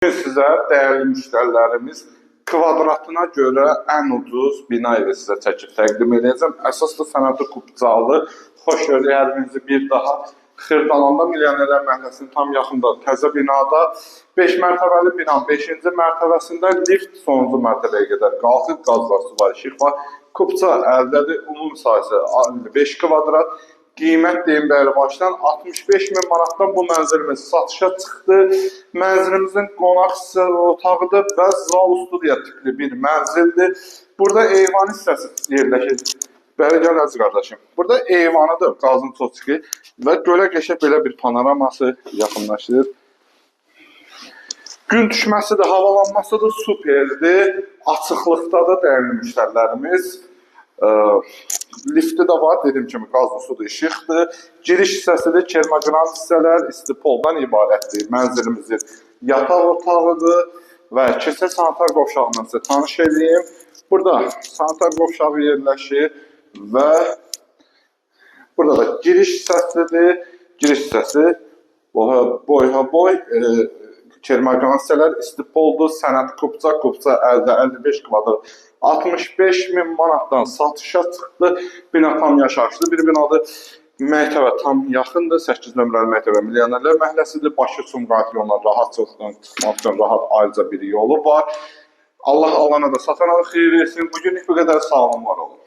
Sizə dəyərli müştərilərimiz kvadratına görə ən ucuz bina evi sizə çəkib təqdim edəcəm. Əsaslı sənədi Qubcalı, xoş gördük hər birinizi bir daha. Xırdalanda Milyonerlər Məhəlləsinin tam yaxında təzə binada 5 mərtəbəli bina 5-ci mərtəbəsində lift sonuncu mərtəbəyə qədər qalxır, qaz var, su var, işıq var. Qubca əldədir, ümumi sahəsi 5 kvadrat. Qiymət deyim bəri başdan 65.000 manatdan bu mənzilimiz satışa çıxdı. Mənzilimizin qonaq otağıdır və zal studiya tipli bir mənzildir. Burada eyvan hissəsi yerləşir. Bəli, gəl əziz qardaşım. Burada eyvanıdır, qazın çoçki və gölə qəşəng belə bir panoraması yaxınlaşır. Gün düşməsidir, havalanmasıdır, superdir. Açıqlıqdadır dəyərli müştərilərimiz. Lifti də var, dediyim kimi qazlı sudur, işıqdır. Giriş hissəsidir, kermoqran hissələr istipoldan ibarətdir. Mənzilimizin yataq otağıdır və keçə sanitar qovşağından sizə tanış edeyim. Burada sanitar qovşağı yerləşir və burada da giriş hissəsidir. Giriş hissəsi boy kermoqran hissələr istipoldur. Sənəd Qubca əldə 55 kvadrat 65.000 manatdan satışa çıxdı. Bina tam yaşayışlı bir binadır. Məktəbə tam yaxındır. 8 nömrəli məktəbə Milyonerlər Məhəlləsidir. Bakı-Sumqayıt yolundan rahatçılıqdan çıxmaq üçün rahat ayrıca bir yolu var. Allah alana da satana da xeyir versin. Bugünlük bu qədər, sağ olun, var olun.